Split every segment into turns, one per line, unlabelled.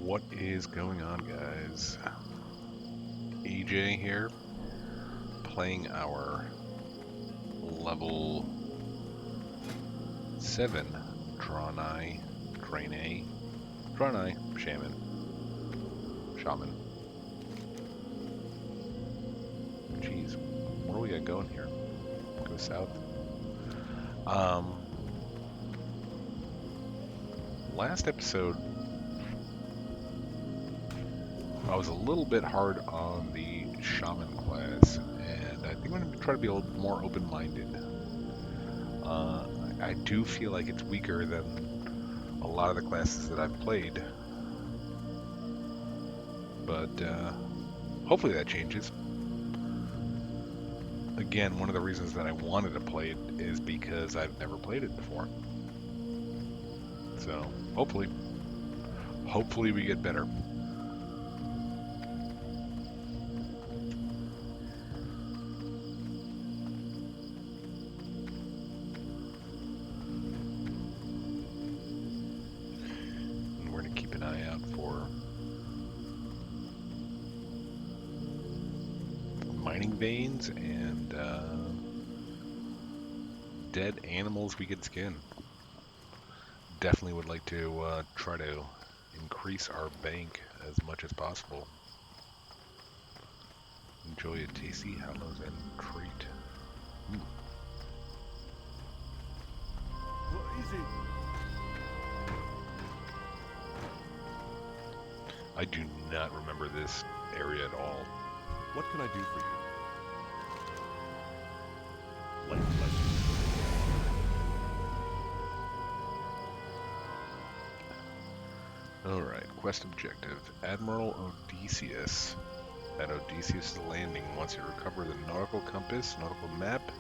What is going on, guys? AJ here, playing our level 7 Draenei, Shaman. Jeez, what do we got going here? Go south. Last episode, I was a little bit hard on the Shaman class, and I think I'm going to try to be a little more open-minded. I do feel like it's weaker than a lot of the classes that I've played, but hopefully that changes. Again, one of the reasons that I wanted to play it is because I've never played it before. So, hopefully we get better. And we're going to keep an eye out for mining veins and dead animals we could skin. Definitely would like to try to increase our bank as much as possible. Enjoy a tasty hallows and treat.
Easy.
I do not remember this area at all.
What can I do for you? Light pleasure.
Alright, quest objective. Admiral Odysseus at Odysseus' Landing wants you to recover the nautical compass, nautical map,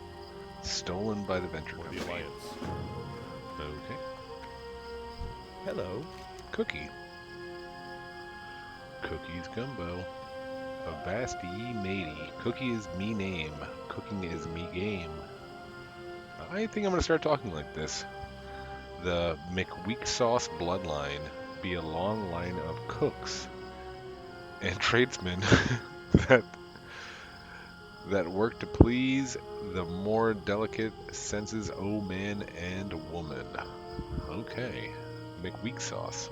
stolen by the Venture
Or the
Company.
Alliance.
Okay.
Hello.
Cookie. Cookie's Gumbo. Avast ye matey. Cookie is me name. Cooking is me game. I think I'm going to start talking like this. The McWeaksauce bloodline be a long line of cooks and tradesmen that work to please the more delicate senses o' man and woman. Okay. McWeaksauce.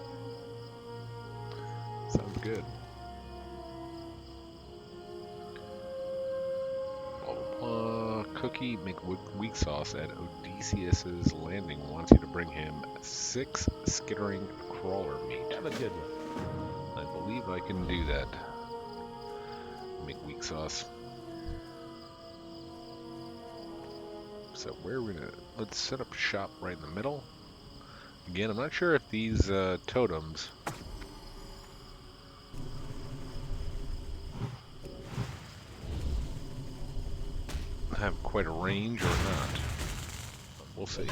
Sounds good. Blah, blah, blah. Cookie McWeaksauce at Odysseus' Landing wants you to bring him 6 skittering crawler meat.
Have a good one.
I believe I can do that. McWeaksauce. So where are we gonna... Let's set up shop right in the middle. Again, I'm not sure if these totems have quite a range or not. But we'll see.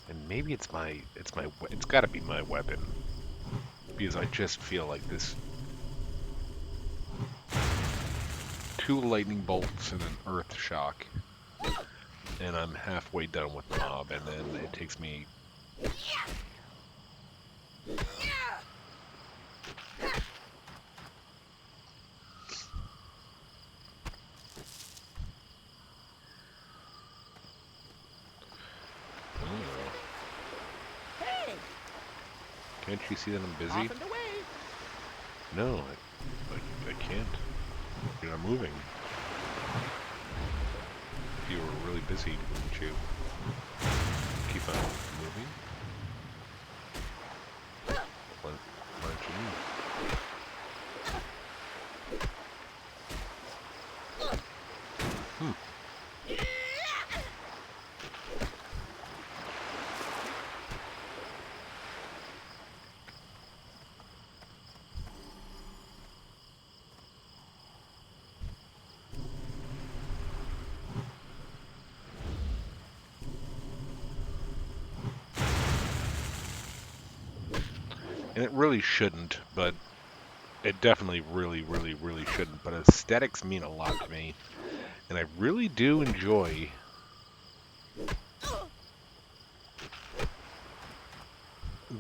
And maybe it's got to be my weapon, because I just feel like this. 2 lightning bolts and an earth shock, and I'm halfway done with the mob, and then it takes me. Can't you see that I'm busy?
Off and away.
No, I can't. You're not moving. If you were really busy, wouldn't you keep on moving? Why don't you move? And it really shouldn't, but It definitely really shouldn't, but aesthetics mean a lot to me. And I really do enjoy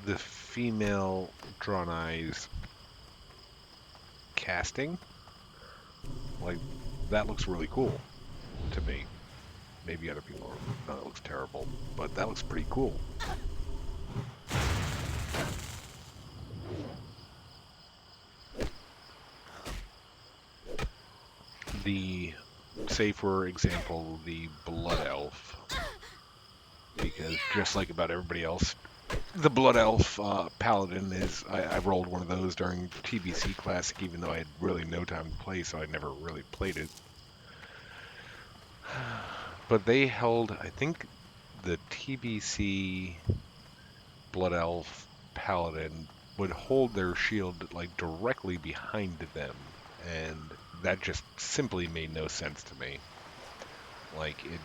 the female Drawn Eyes casting. Like, that looks really cool to me. Maybe other people are, no, it looks terrible, but that looks pretty cool. Say for example, the Blood Elf, because just like about everybody else, the Blood Elf Paladin is, I rolled one of those during TBC Classic, even though I had really no time to play, so I never really played it. But they held, I think, the TBC Blood Elf Paladin would hold their shield like directly behind them, and that just simply made no sense to me. Like it,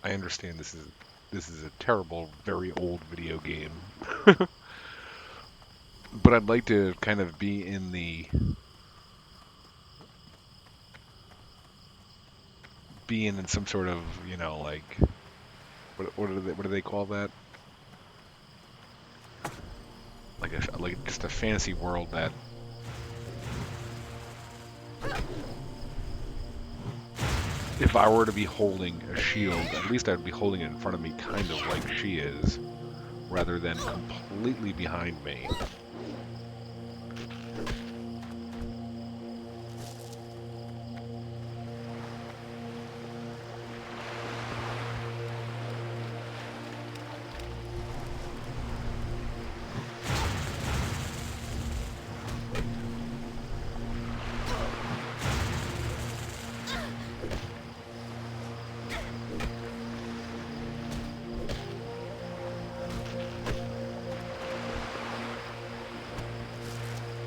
I understand this is a terrible, very old video game, but I'd like to kind of be in some sort of, like what do they call that? Like just a fantasy world that if I were to be holding a shield, at least I'd be holding it in front of me, kind of like she is, rather than completely behind me.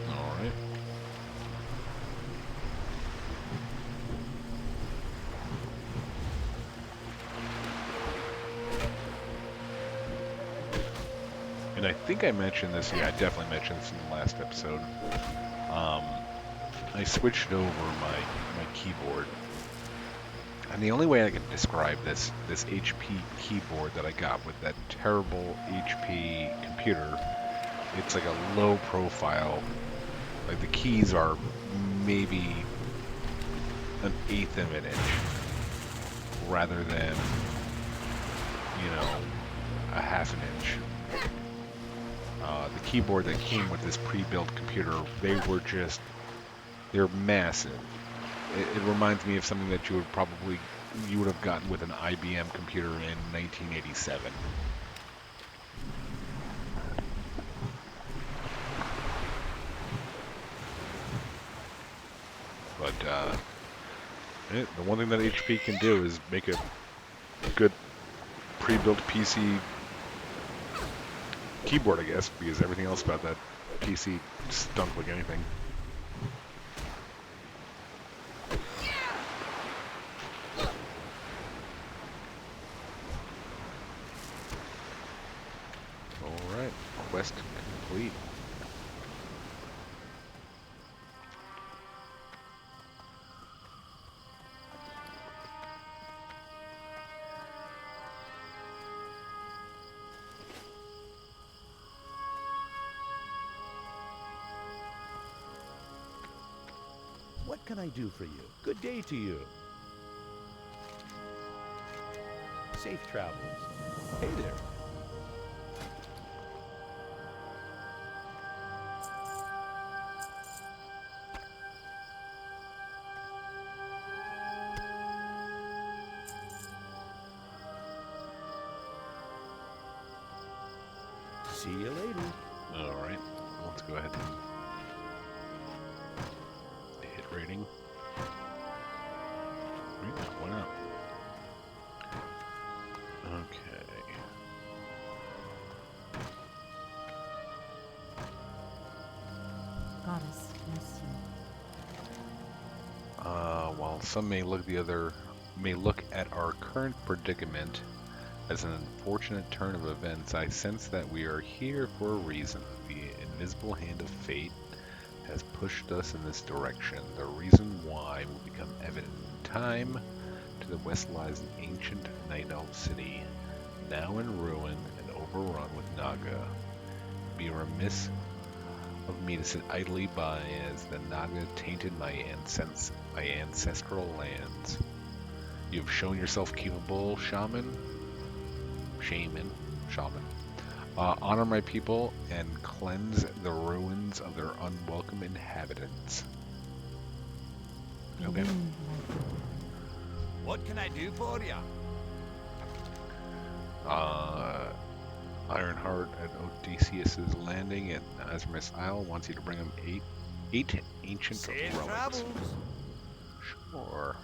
All right. And I think I mentioned this. Yeah, I definitely mentioned this in the last episode. Um, I switched over my keyboard, and the only way I can describe this HP keyboard that I got with that terrible HP computer, it's like a low profile. Like the keys are maybe an eighth of an inch rather than, a half an inch. The keyboard that came with this pre-built computer, they're massive. It reminds me of something that you would have gotten with an IBM computer in 1987. But the one thing that HP can do is make a good pre-built PC keyboard, I guess, because everything else about that PC stunk like anything. Alright, quest complete.
What can I do for you? Good day to you. Safe travels. Hey there. See you later.
Alright, let's go ahead and hit rating. Yeah, why not? Okay.
Goddess bless you.
While some may look at our current predicament as an unfortunate turn of events, I sense that we are here for a reason. The invisible hand of fate has pushed us in this direction. The reason why will become evident in time. To the west lies an ancient night elf city, now in ruin and overrun with Naga. Be remiss of me to sit idly by as the Naga tainted my ancestral lands. You have shown yourself capable, Shaman. Honor my people and cleanse the ruins of their unwelcome inhabitants. Okay.
What can I do for you?
Ironheart at Odysseus's landing at Asmus Isle wants you to bring him eight ancient
Safe
relics.
travels.
Sure.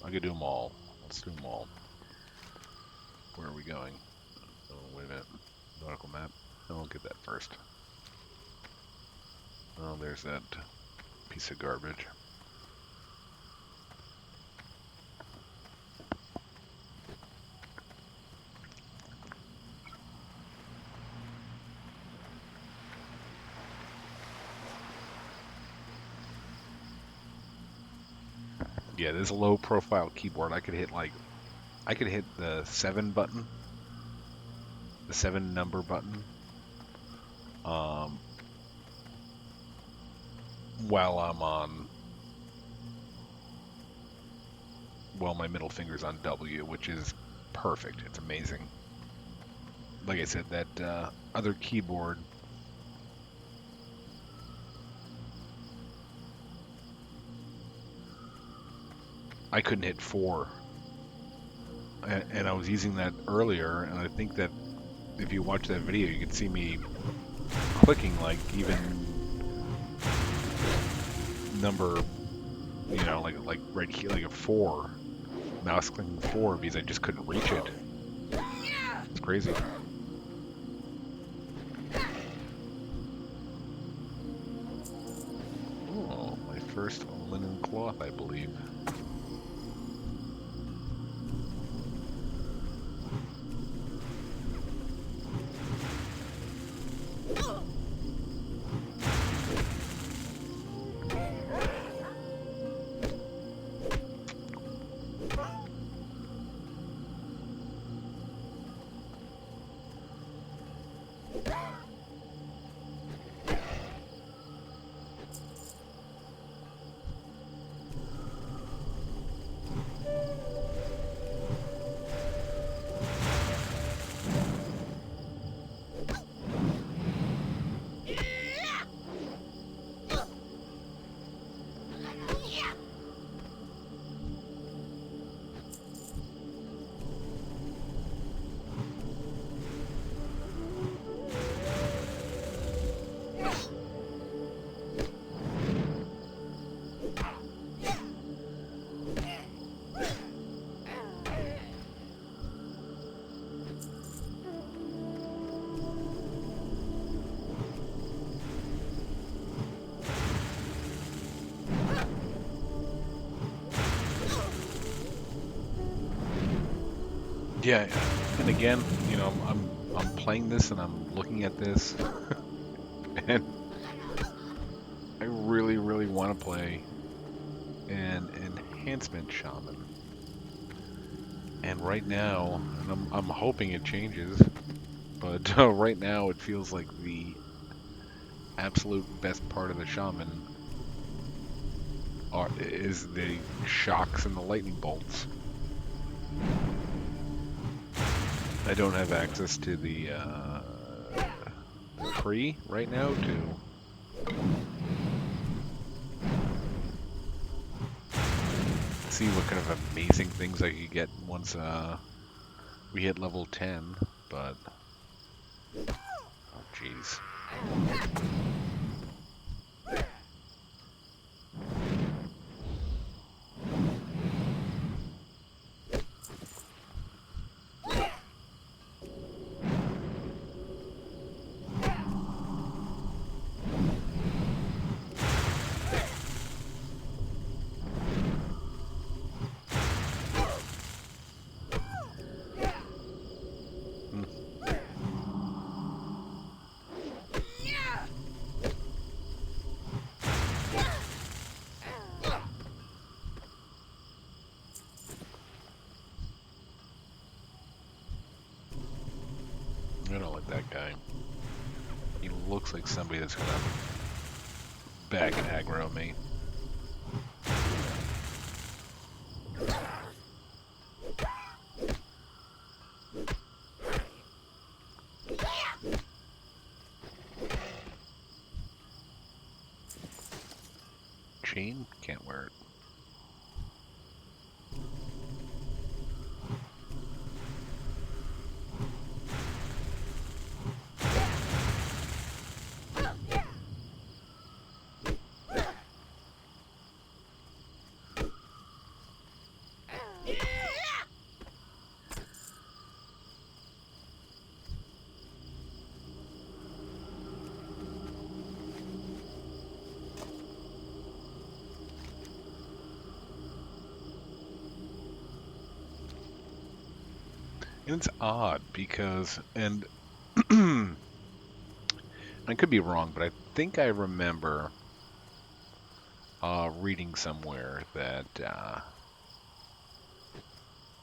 I could do them all. Let's do them all. Where are we going? Oh, wait a minute. Nautical map. I'll get that first. Oh, there's that piece of garbage. Yeah, this low profile keyboard, I could hit the 7 button, the 7 number button, while my middle finger's on W, which is perfect. It's amazing. Like I said, that other keyboard, I couldn't hit 4. And I was using that earlier, and I think that if you watch that video, you can see me clicking like even number, like right here, like a 4. Mouse clicking 4 because I just couldn't reach it. It's crazy. Oh, my first linen cloth, I believe. Yeah, and again, I'm playing this and I'm looking at this, and I really, really want to play an enhancement shaman. And right now, and I'm hoping it changes, but right now it feels like the absolute best part of the shaman is the shocks and the lightning bolts. I don't have access to the tree right now to see what kind of amazing things I could get once we hit level 10, but oh jeez. looks like somebody that's gonna back aggro me. Chain? Can't wear it. And it's odd because, and I could be wrong, but I think I remember reading somewhere that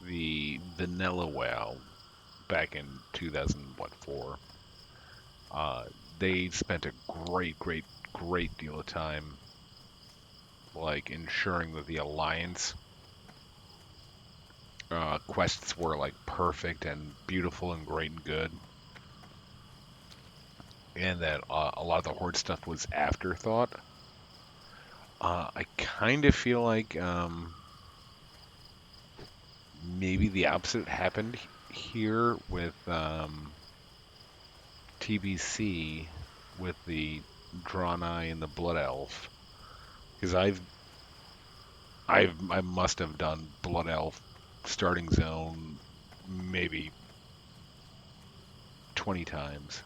the Vanilla WoW back in 2004, uh, they spent a great deal of time like ensuring that the Alliance quests were like perfect and beautiful and great and good, and that a lot of the Horde stuff was afterthought. I kind of feel like maybe the opposite happened here with TBC with the Draenei and the Blood Elf, because I must have done Blood Elf starting zone maybe 20 times.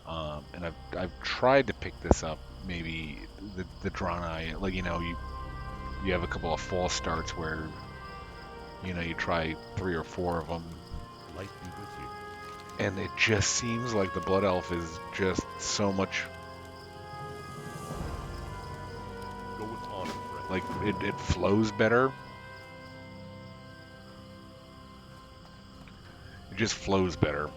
And I've tried to pick this up, maybe the Draenei, like you have a couple of false starts where you try 3 or 4 of them,
Light be with you.
and it just seems like the Blood Elf is just so much
Go with honor, friend.
like it flows better. It just flows better.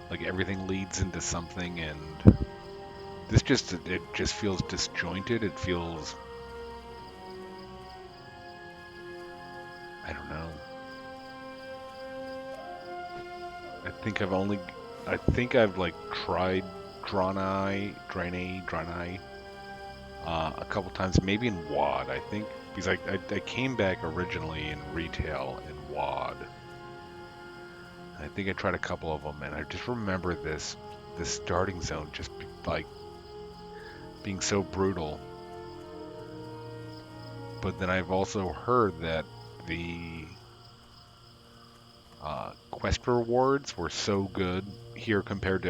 Like everything leads into something, and it just feels disjointed. It feels, I don't know. I think I've like tried Draenei, a couple times, maybe in WoD. I think because I came back originally in retail in WoD. I think I tried a couple of them, and I just remember this starting zone just like being so brutal. But then I've also heard that the quest rewards were so good here compared to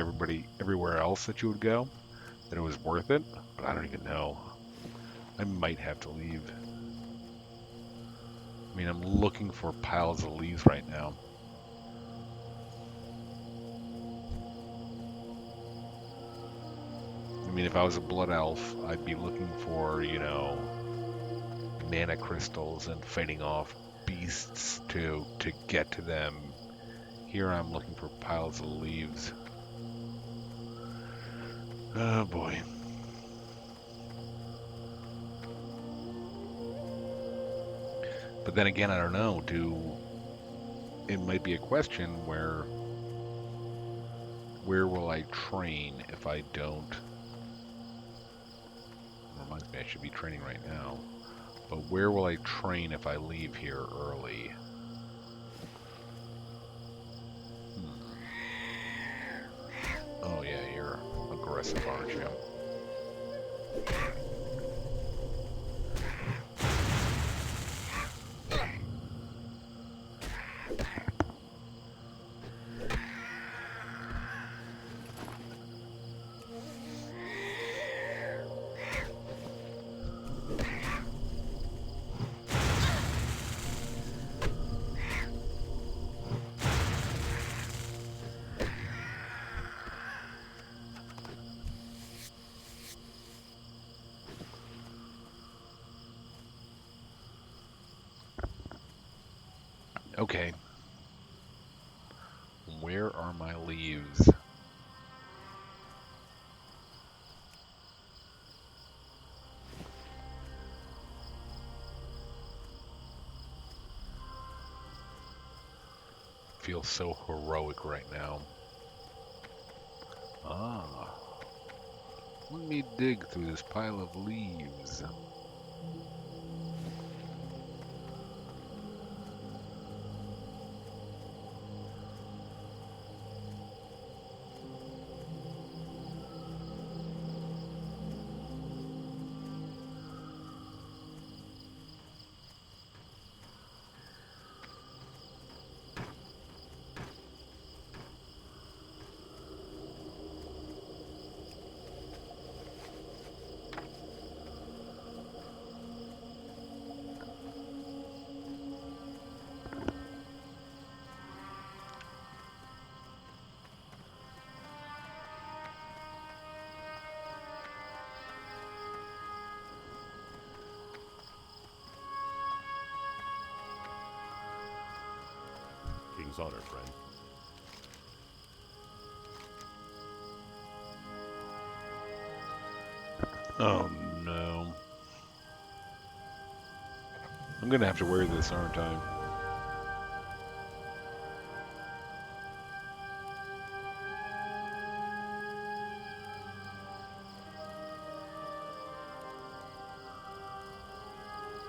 everywhere else that you would go that it was worth it. But I don't even know. I might have to leave. I mean, I'm looking for piles of leaves right now. I mean, if I was a blood elf, I'd be looking for, mana crystals and fighting off beasts to get to them. Here I'm looking for piles of leaves. Oh boy. But then again, I don't know. It might be a question where will I train if I don't? Reminds me I should be training right now. But where will I train if I leave here early? Oh yeah, you're aggressive, aren't you? Okay. Where are my leaves? feel so heroic right now. Ah, let me dig through this pile of leaves.
King's honor, friend.
Oh no. I'm gonna have to wear this, aren't I?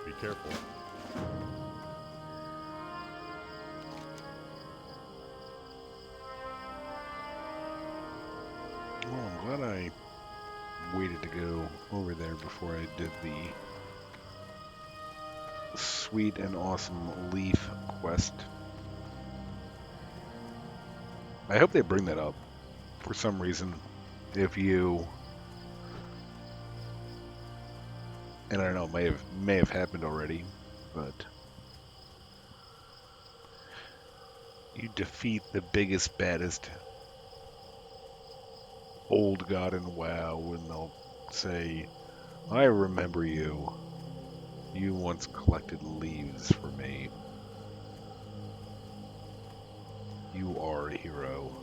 Be careful.
Well, I'm glad I waited to go over there before I did the sweet and awesome leaf quest. I hope they bring that up for some reason. If you, and I don't know, may have happened already, but you defeat the biggest, baddest old god in WoW, and they'll say, "I remember you. You once collected leaves for me. You are a hero."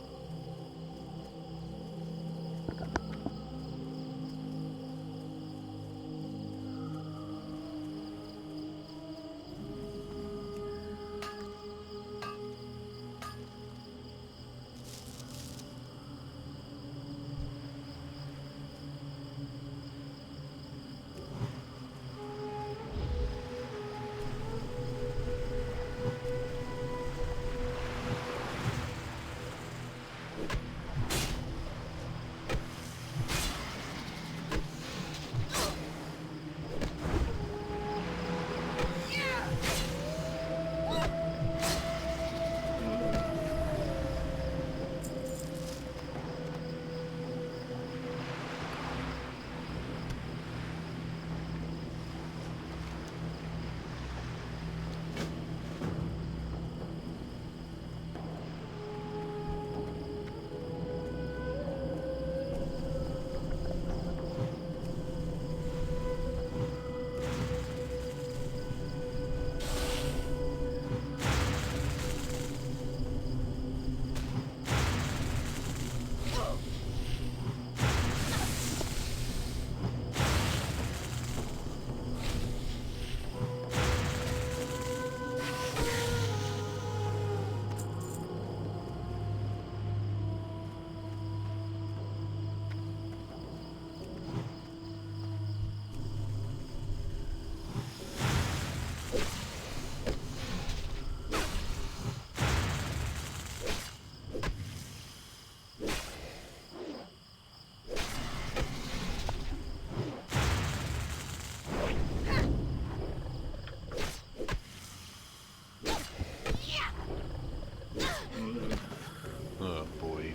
Oh boy.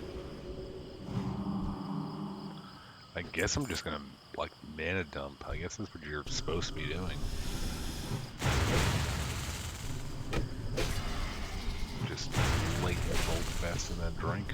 I guess I'm just gonna like mana dump. I guess that's what you're supposed to be doing. Just latent bolt fast in that drink.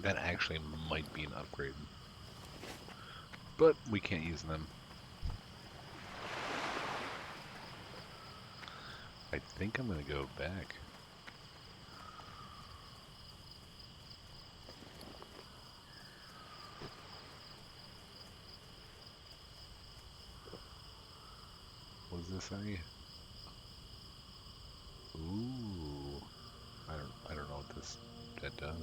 That actually might be an upgrade. But we can't use them. I think I'm going to go back. What does this say? Ooh. I don't know what that does.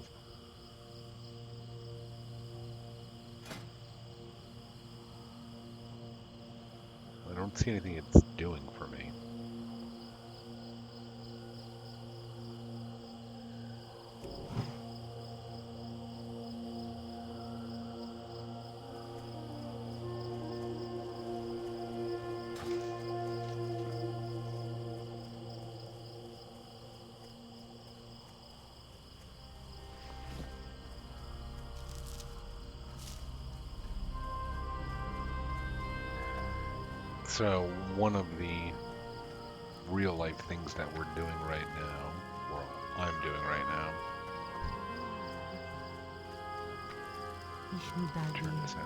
I don't see anything it's doing for me. So one of the real life things that we're doing right now, or I'm doing right now, turn this in.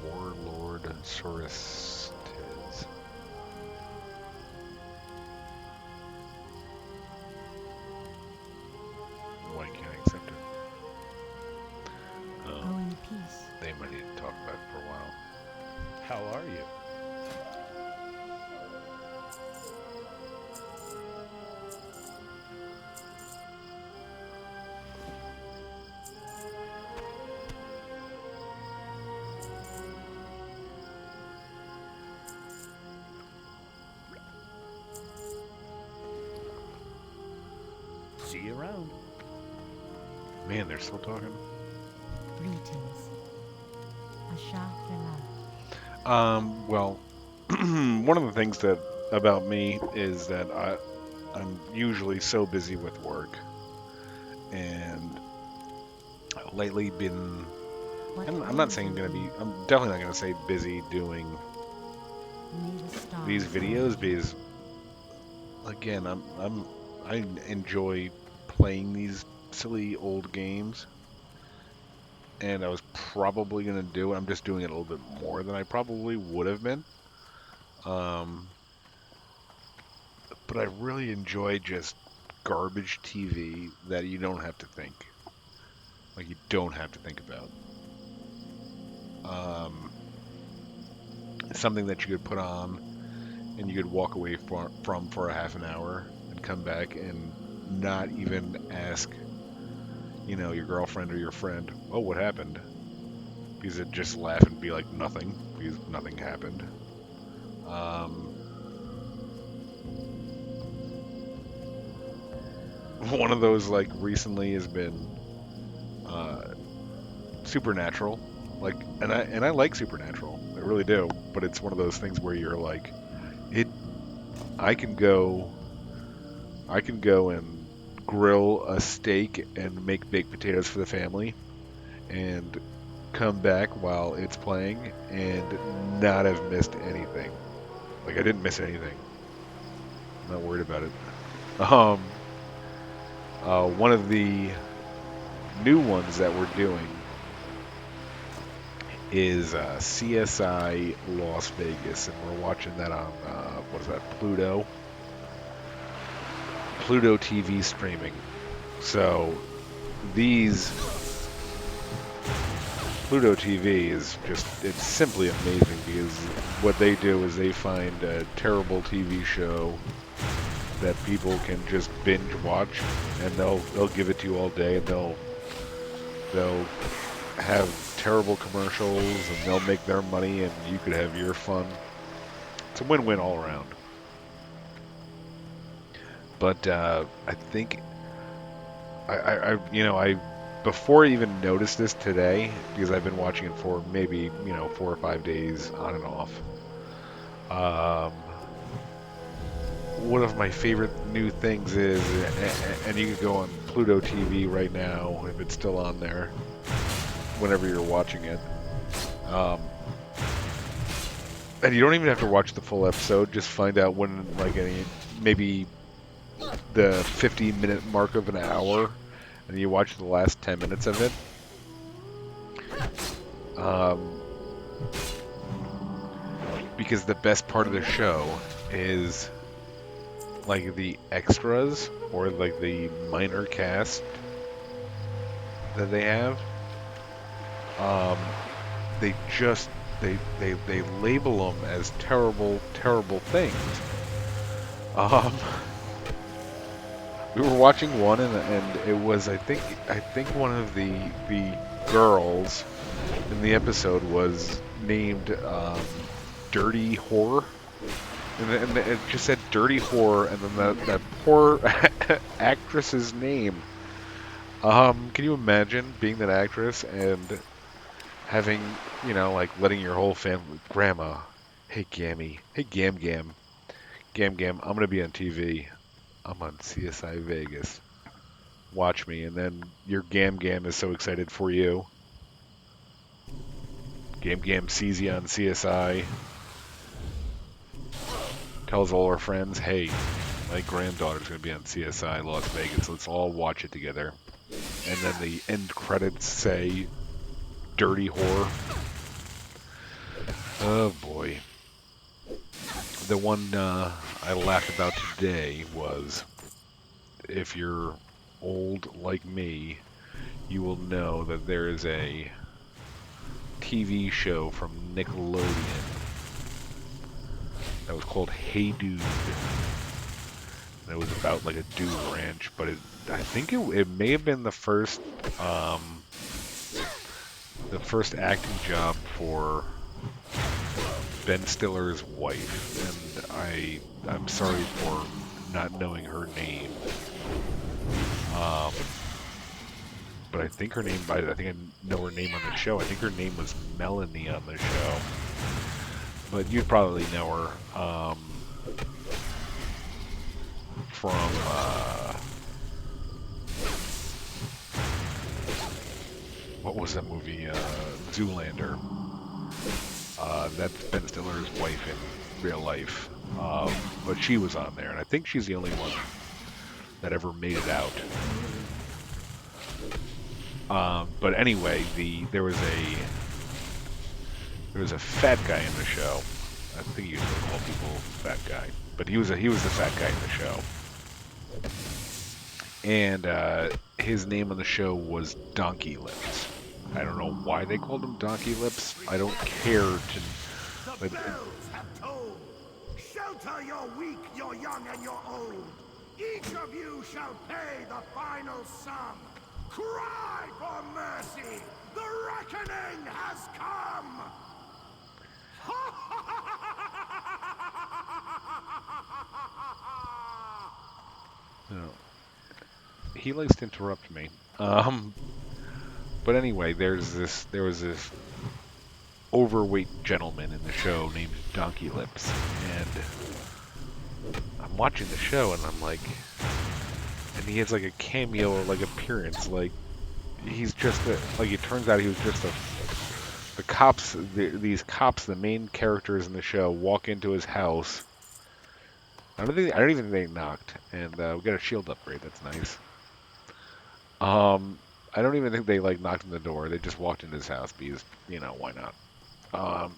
Warlord Soris Tiz. Why can't I accept it?
Go in peace.
They might need to talk about it for a while.
How are you? See you around.
Man, they're still talking.
Greetings. Asha Vela.
Well, one of the things that about me is that I'm usually so busy with work, and lately been. I'm not saying I'm definitely not gonna say busy doing these videos because, again, I enjoy playing these silly old games, and I was probably gonna do it. I'm just doing it a little bit more than I probably would have been. But I really enjoy just garbage TV that you don't have to think. Like, you don't have to think about. Something that you could put on and you could walk away from for a half an hour and come back and not even ask, your girlfriend or your friend, oh, what happened? Because it'd just laugh and be like nothing, because nothing happened. One of those, like, recently has been Supernatural. Like, and I like Supernatural, I really do. But it's one of those things where you're like, it. I can go and grill a steak and make baked potatoes for the family, and come back while it's playing and not have missed anything. Like, I didn't miss anything. I'm not worried about it. One of the new ones that we're doing is CSI Las Vegas, and we're watching that on what is that, Pluto TV streaming. So these Pluto TV is it's simply amazing, because what they do is they find a terrible TV show that people can just binge watch, and they'll give it to you all day, and they'll have terrible commercials, and they'll make their money, and you could have your fun. It's a win-win all around. But I think I before I even noticed this today, because I've been watching it for maybe 4 or 5 days on and off. One of my favorite new things is, and you can go on Pluto TV right now if it's still on there, whenever you're watching it. And you don't even have to watch the full episode. Just find out when, like, maybe the 50-minute mark of an hour, and you watch the last 10 minutes of it. Because the best part of the show is like the extras or like the minor cast that they have. They just they label them as terrible things. We were watching one and it was I think one of the girls in the episode was named Dirty Whore. And it just said Dirty Whore, and then that poor actress's name. Can you imagine being that actress and having, like letting your whole family, Grandma, hey Gammy, hey Gam Gam, I'm gonna be on TV. I'm on CSI Vegas. Watch me, and then your Gam Gam is so excited for you. Gam Gam sees you on CSI. Tells all our friends, hey, my granddaughter's going to be on CSI Las Vegas. Let's all watch it together. And then the end credits say, Dirty Whore. Oh, boy. The one I laughed about today was, if you're old like me, you will know that there is a TV show from Nickelodeon that was called Hey Dude. And it was about like a dude ranch, but I think it may have been the first acting job for Ben Stiller's wife, and I'm sorry for not knowing her name. But I think her name, I think I know her name on the show. I think her name was Melanie on the show. But you'd probably know her from what was that movie? Zoolander. That's Ben Stiller's wife in real life. But she was on there, and I think she's the only one that ever made it out. But anyway, there was a fat guy in the show. I think he used to call people fat guy, but he was the fat guy in the show. And his name on the show was Donkey Lips. I don't know why they called him Donkey Lips. I don't care to.
The bells have tolled. Shelter your weak, your young, and your old. Each of you shall pay the final sum. Cry for mercy. The reckoning has come.
No. He likes to interrupt me. But anyway, there was this overweight gentleman in the show named Donkey Lips, and I'm watching the show and I'm like, and he has like a cameo, like appearance, like he's just like it turns out he was just the cops, these cops, the main characters in the show, walk into his house. I don't even think they knocked, and we got a shield upgrade. That's nice. I don't even think they like knocked on the door. They just walked into his house because, why not?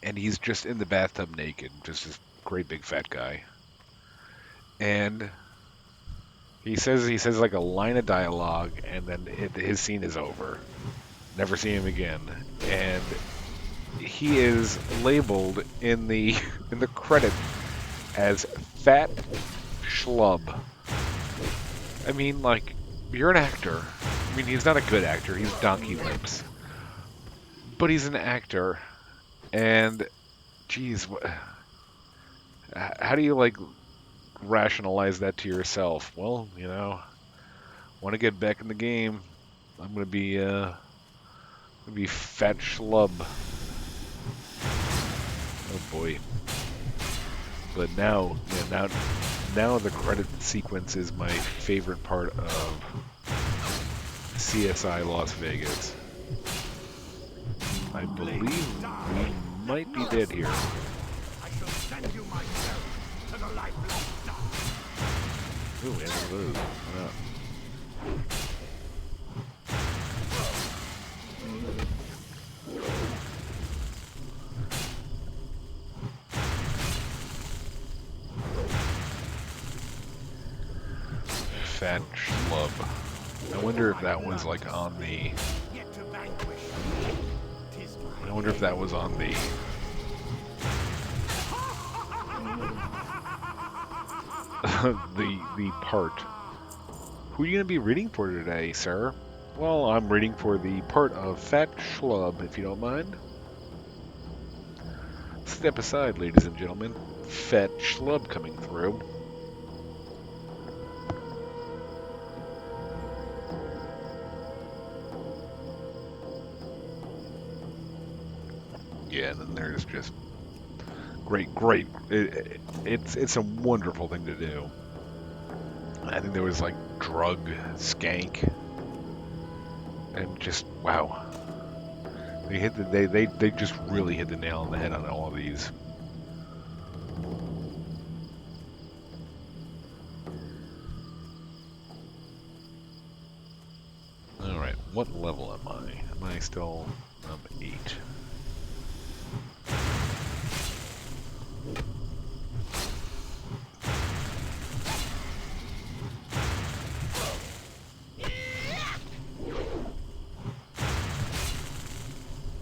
And he's just in the bathtub naked, just this great big fat guy. And he says like a line of dialogue, and then his scene is over. Never see him again. And he is labeled in the credit as fat schlub. I mean, like, you're an actor. I mean, he's not a good actor. He's Donkey Lips. But he's an actor. And, geez, how do you, like, rationalize that to yourself? Well, want to get back in the game. I'm going to be fat schlub. Oh, boy. But now the credit sequence is my favorite part of CSI Las Vegas. I believe we might be dead here.
I shall send you myself. to the lifeless dust.
Ooh, and one of those. Why not? Fat schlub. I wonder if that was like on the.
Yet to vanquish. 'Tis
I
my
wonder if that was on the. the part. Who are you gonna be reading for today, sir? Well, I'm reading for the part of Fat Schlub, if you don't mind. Step aside, ladies and gentlemen. Fat Schlub coming through. Yeah, and then there's just great. It's a wonderful thing to do. I think there was like drug skank, and just wow. They just really hit the nail on the head on all of these. All right, what level am I? Am I still 8?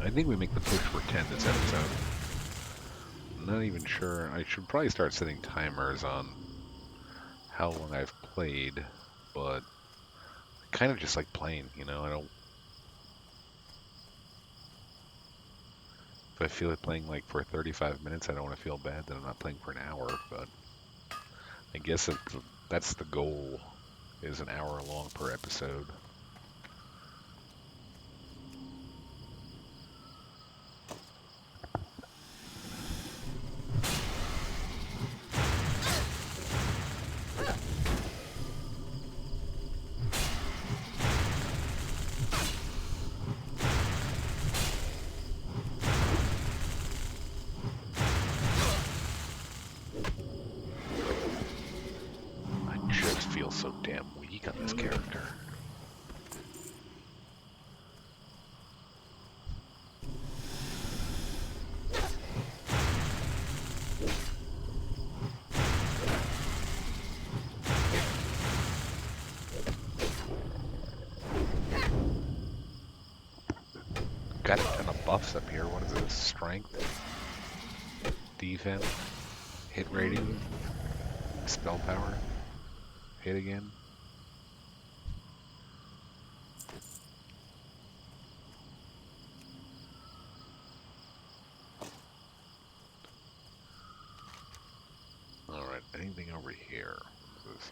I think we make the push for 10 this episode. I'm not even sure. I should probably start setting timers on how long I've played, but I kind of just like playing, you know. I don't. If I feel like playing like for 35 minutes, I don't want to feel bad that I'm not playing for an hour, but I guess that's the goal, is an hour long per episode. So damn weak on this character. Got a ton of buffs up here. What is this? Strength, defense, hit rating, spell power, hit again. Alright, anything over here? What is this?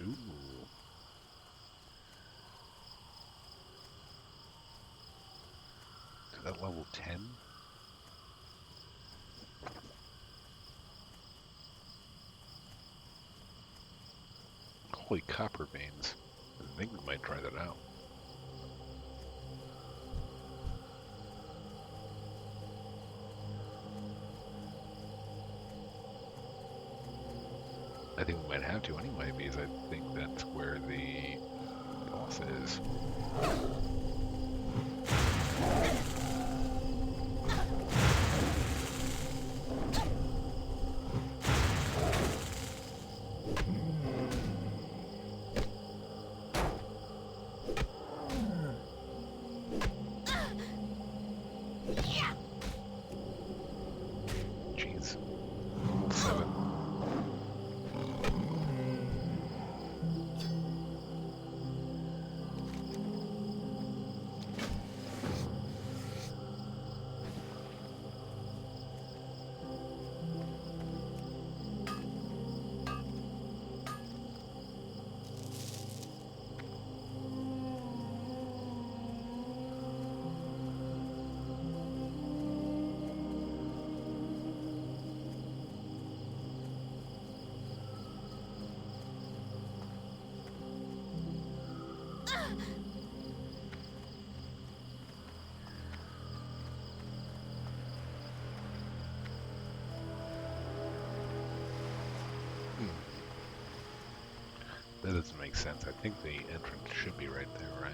Ooh. Is that level 10? Holy copper veins. I think we might try that out. I think we might have to anyway, because I think that's where the boss is. Jeez. Level 7. That doesn't make sense. I think the entrance should be right there, right?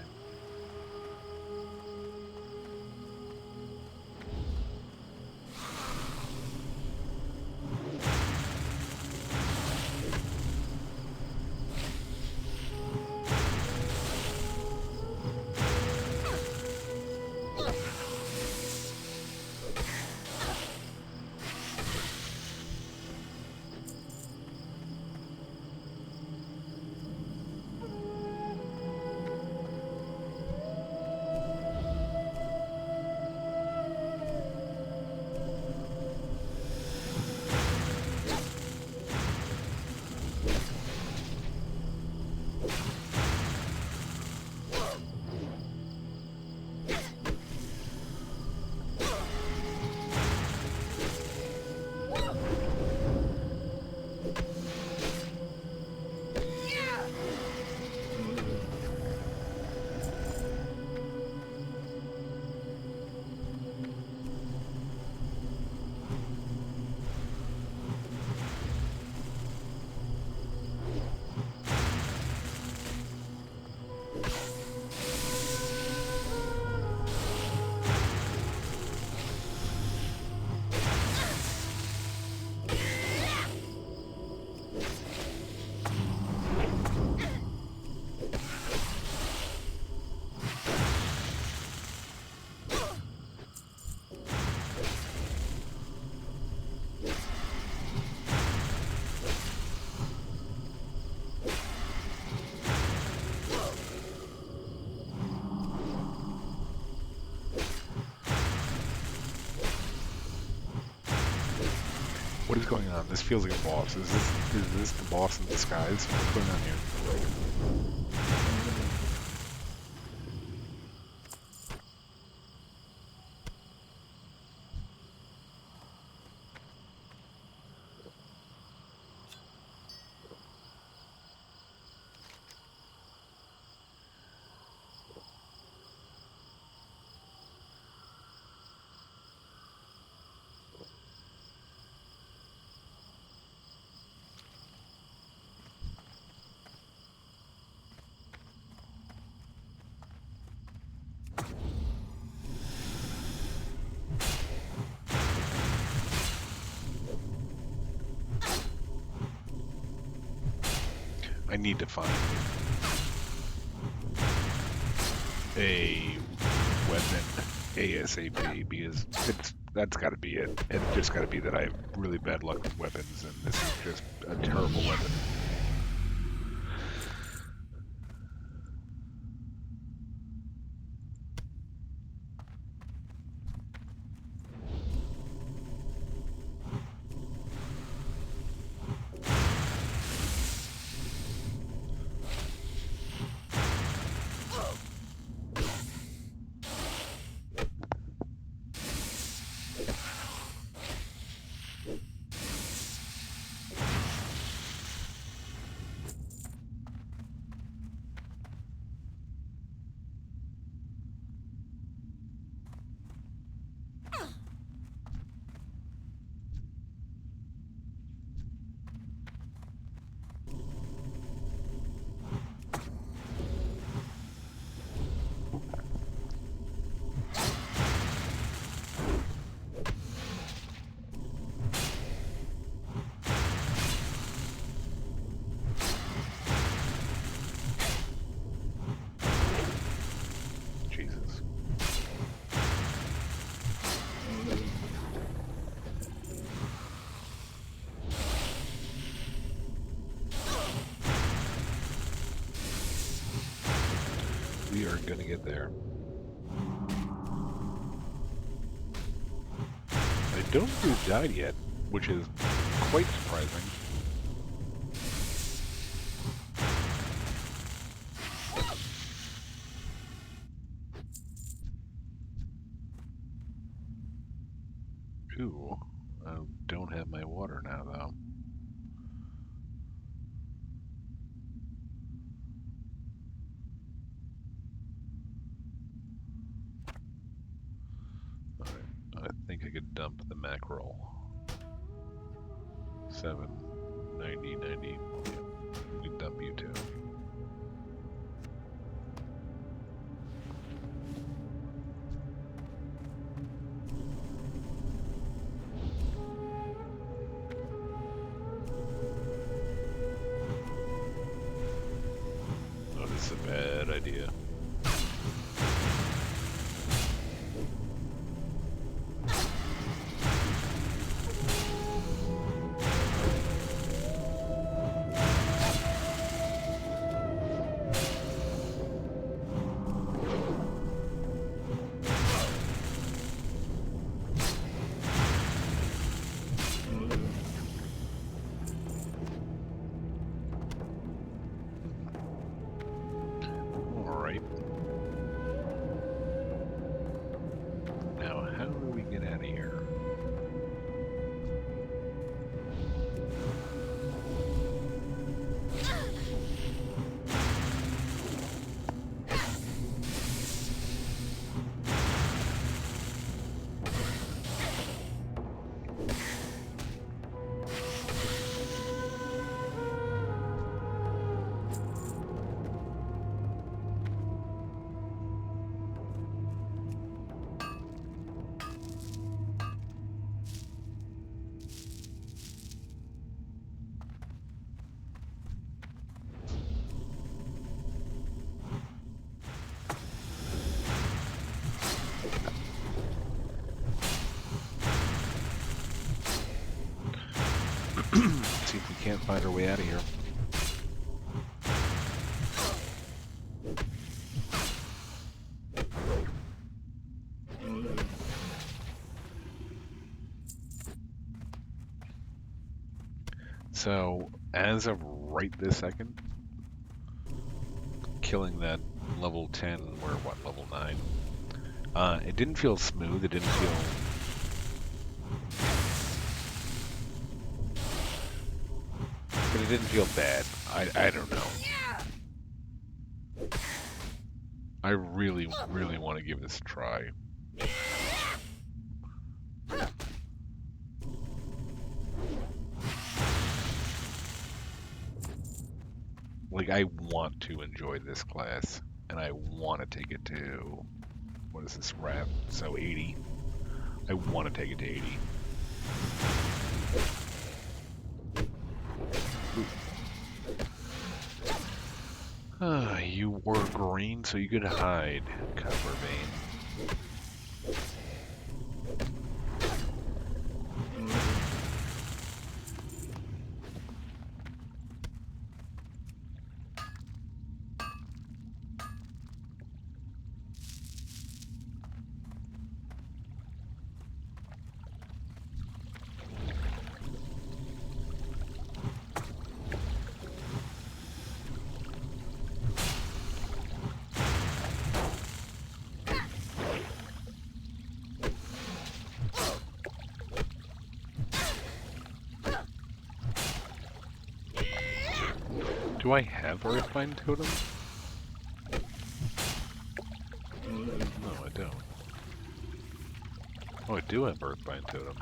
What is going on? This feels like a boss. Is this the boss in disguise? What's going on here? I need to find a weapon ASAP because that's got to be it. It's just got to be that I have really bad luck with weapons, and this is just a terrible weapon. Jesus. We are gonna get there. I don't think we've died yet, which is quite surprising. Ooh, I don't have my water now, though. Alright, I think I could dump the mackerel. 7, 90, 90. Yeah, we dump you too. idea. Alright. Now, how do we get out of here? See if we can't find our way out of here. So, as of right this second, killing that level 10, we're what, level 9? It didn't feel smooth, it didn't feel... But it didn't feel bad. I don't know. I really, really want to give this a try. Like, I want to enjoy this class, and I want to take it to... What is this wrap? So 80. I want to take it to 80. You were green, so you could hide, Copper Vein. Do I have Earthbind Totem? No, I don't. Oh, I do have Earthbind Totem.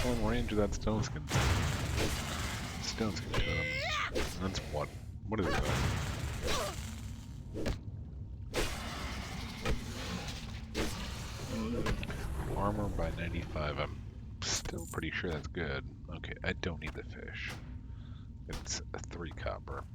Stone range of that stone skin. Stone skin totem. That's what? What is that? Armor by 95. I'm still pretty sure that's good. Okay, I don't need the fish. It's a 3 copper.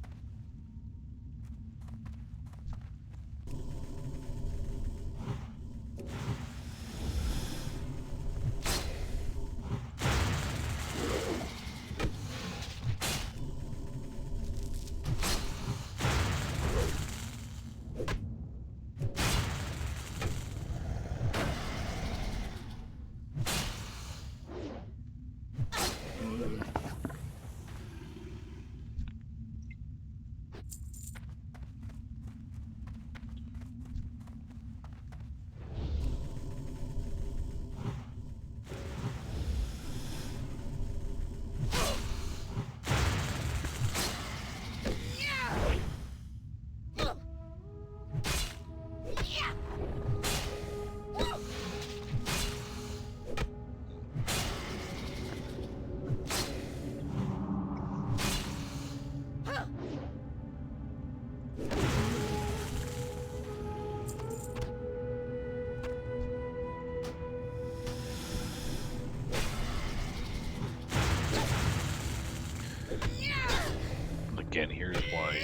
again, here's why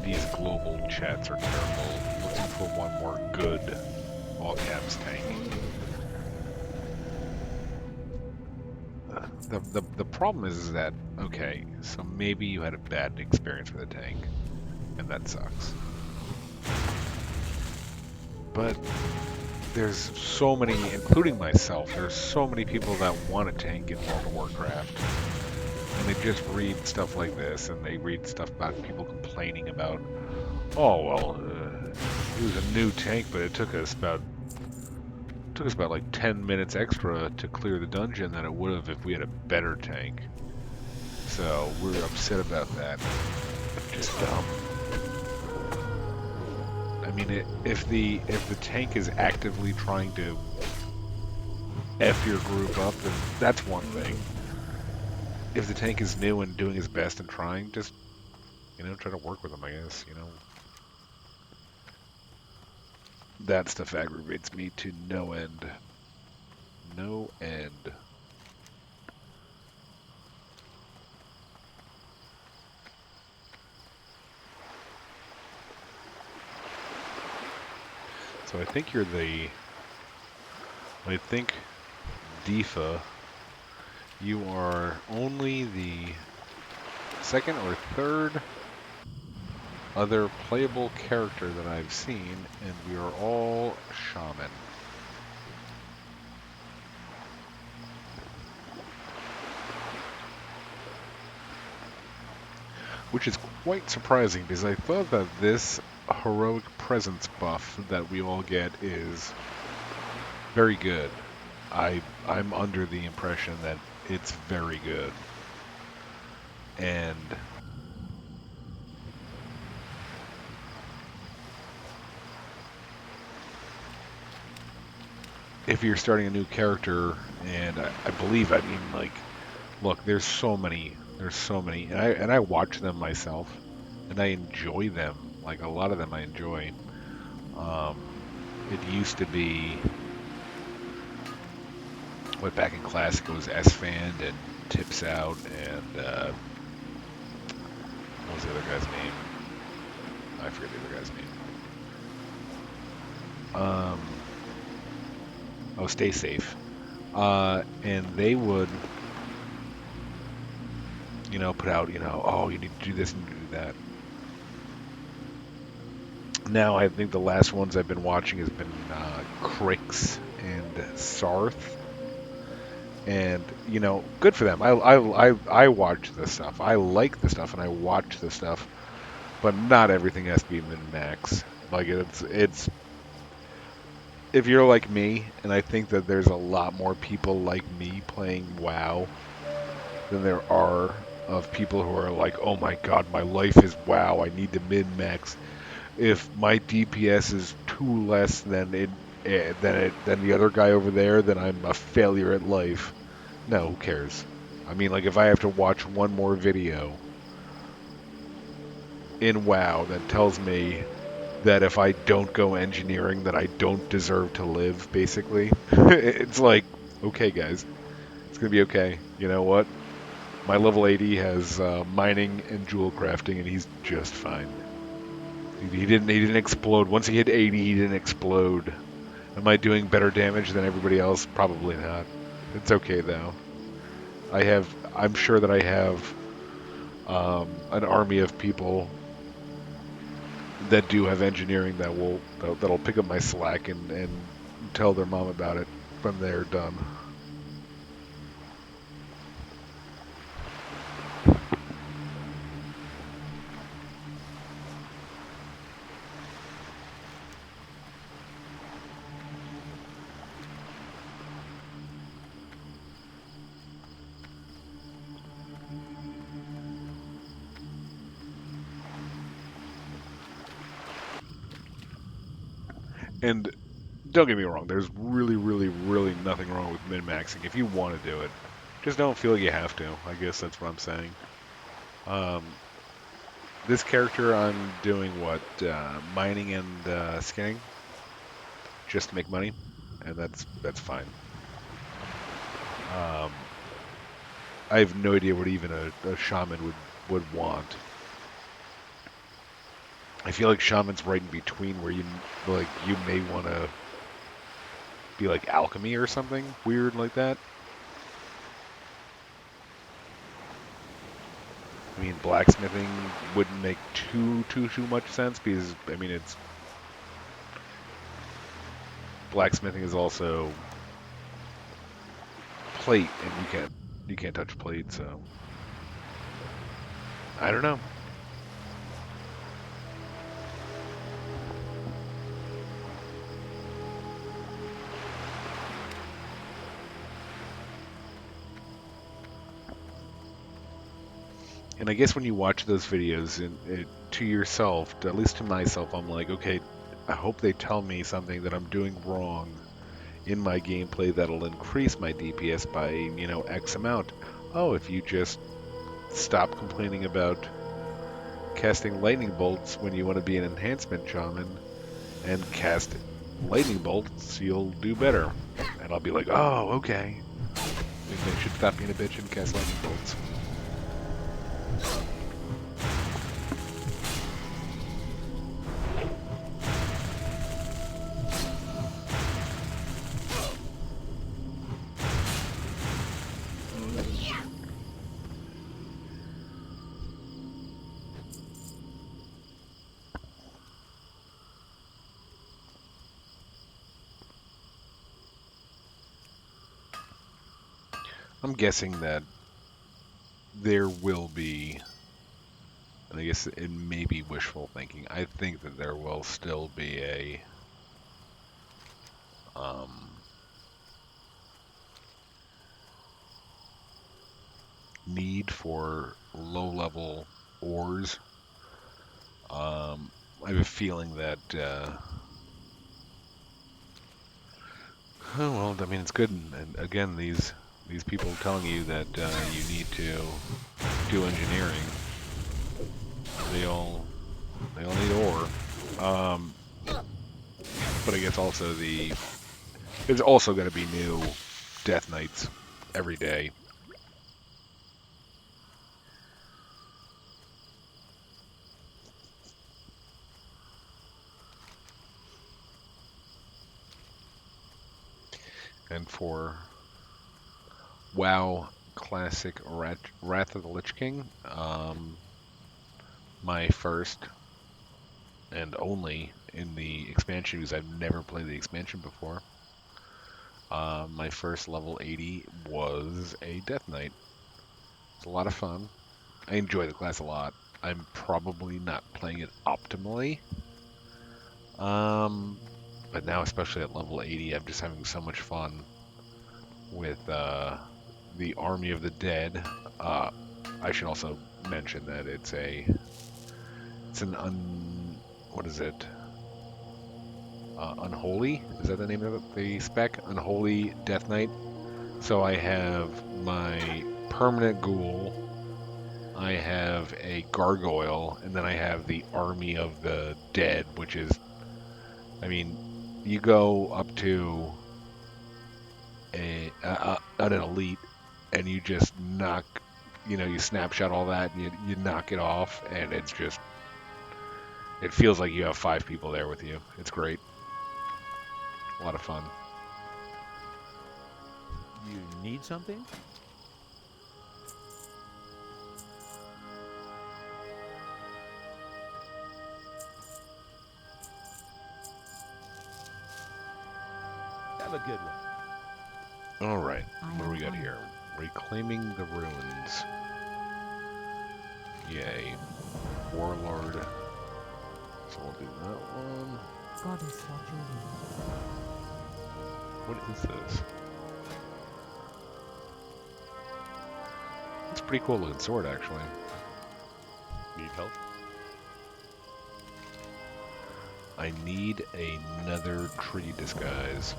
these global chats are terrible. Looking for one more good all caps tank. The problem is that, okay, so maybe you had a bad experience with a tank, and that sucks. But there's so many, including myself, there's so many people that want a tank in World of Warcraft, and they just read stuff like this, and they read stuff about people complaining about, oh well, it was a new tank, but it took us about like 10 minutes extra to clear the dungeon than it would have if we had a better tank. So we're upset about that. Just dumb. I mean, if the tank is actively trying to F your group up, then that's one thing. If the tank is new and doing his best and trying, just, try to work with them, I guess, That stuff aggravates me to no end. No end. So I think I think Difa, you are only the second or third other playable character that I've seen, and we are all Shaman. Which is quite surprising, because I thought that this heroic presence buff that we all get is very good. I'm under the impression that it's very good. And if you're starting a new character, and I believe, I mean, like, look, there's so many, and I watch them myself, and I enjoy them. Like, a lot of them I enjoy. It used to be, back in Classic, it was S-Fand and Tips Out, and, what was the other guy's name? I forget the other guy's name. Oh, Stay Safe. And they would, put out, oh, you need to do this and do that. Now, I think the last ones I've been watching has been Crix and Sarth. And, good for them. I watch this stuff. I like the stuff, and I watch the stuff. But not everything has to be min-max. Like, it's... If you're like me, and I think that there's a lot more people like me playing WoW than there are of people who are like, oh my god, my life is WoW, I need to min-max. If my DPS is 2 less than than the other guy over there, then I'm a failure at life. No, who cares? I mean, like, if I have to watch one more video in WoW that tells me that if I don't go engineering, that I don't deserve to live, basically, it's like, okay, guys, it's gonna be okay. You know what? My level 80 has mining and jewel crafting, and he's just fine. He didn't explode. Once he hit 80, he didn't explode. Am I doing better damage than everybody else? Probably not. It's okay though. I'm sure that I have an army of people that do have engineering that'll pick up my slack and tell their mom about it when they're done. And don't get me wrong, there's really, really, really nothing wrong with min-maxing if you want to do it. Just don't feel like you have to. I guess that's what I'm saying. This character, I'm doing what? Mining and skinning, just to make money, and that's fine. I have no idea what even a shaman would want. I feel like shaman's right in between where you may want to be like alchemy or something weird like that. I mean, blacksmithing wouldn't make too much sense because I mean it's blacksmithing is also plate, and you can't touch plate, so I don't know. And I guess when you watch those videos and to yourself, at least to myself, I'm like, okay, I hope they tell me something that I'm doing wrong in my gameplay that'll increase my DPS by, X amount. Oh, if you just stop complaining about casting lightning bolts when you want to be an enhancement shaman and cast lightning bolts, you'll do better. And I'll be like, oh, okay. Maybe I should stop being a bitch and cast lightning bolts. I'm guessing that there will be, and I guess it may be wishful thinking. I think that there will still be a need for low-level ores. I have a feeling that, oh well, I mean it's good. And again, these people telling you that you need to do engineering. They all need ore. But I guess also there's also going to be new Death Knights every day. And for WoW Classic Wrath of the Lich King, my first and only in the expansion, because I've never played the expansion before. My first level 80 was a Death Knight. It's a lot of fun. I enjoy the class a lot. I'm probably not playing it optimally. But now, especially at level 80, I'm just having so much fun with the Army of the Dead. I should also mention that what is it? Unholy? Is that the name of the spec? Unholy Death Knight. So I have my permanent ghoul, I have a gargoyle, and then I have the Army of the Dead, which is, I mean, you go up to an elite, and you just knock, you snapshot all that, and you knock it off, and it's just, it feels like you have 5 people there with you. It's great. A lot of fun.
You need something? Have a good one.
All right, what do we got here? Reclaiming the ruins. Yay. Warlord. So we'll do that one.
Goddess Wotlk.
What is this? It's a pretty cool looking sword, actually.
Need help?
I need another tree disguise.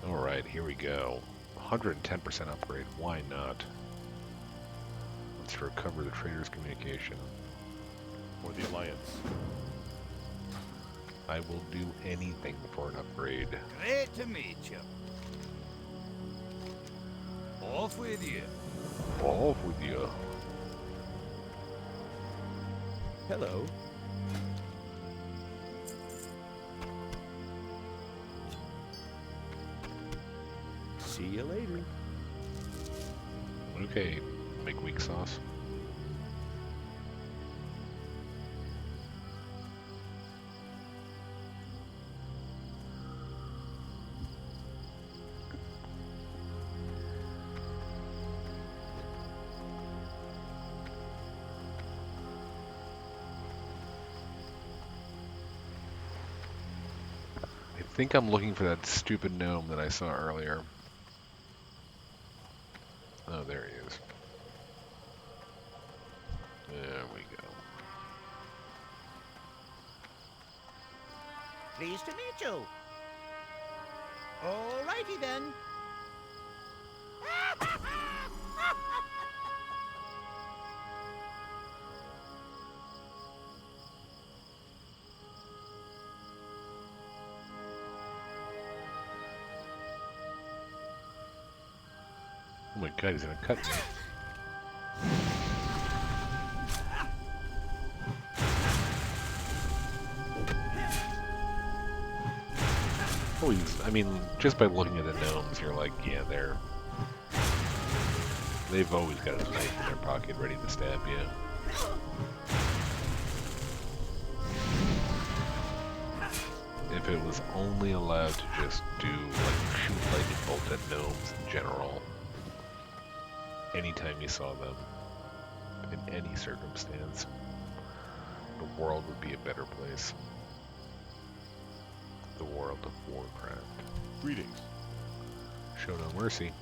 Alright, here we go. 110% upgrade, why not? Let's recover the trader's communication.
Or the Alliance?
I will do anything for an upgrade.
Great to meet you. Off with you.
Off with you.
Hello. See you later.
Okay, make weak sauce. I think I'm looking for that stupid gnome that I saw earlier. Oh, there he is. There we go.
Pleased to meet you. Alrighty then.
Oh my god, he's gonna cut me. Oh, I mean, just by looking at the gnomes, you're like, yeah, they've always got a knife in their pocket ready to stab you. If it was only allowed to just do, like, shoot lightning bolt at gnomes in general, anytime you saw them, in any circumstance, the world would be a better place. The world of Warcraft.
Greetings.
Show no mercy.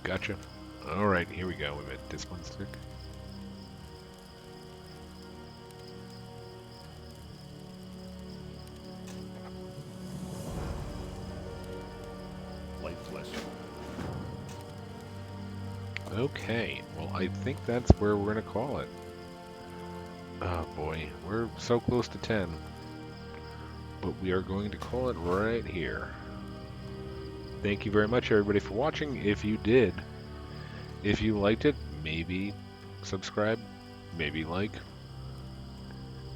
Gotcha. Alright, here we go. We met this one stick.
Light flesh.
Okay, well, I think that's where we're going to call it. Oh boy, we're so close to 10. But we are going to call it right here. Thank you very much, everybody, for watching. If you did, if you liked it, maybe subscribe, maybe like.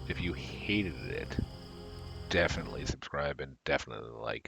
If you hated it, definitely subscribe and definitely like.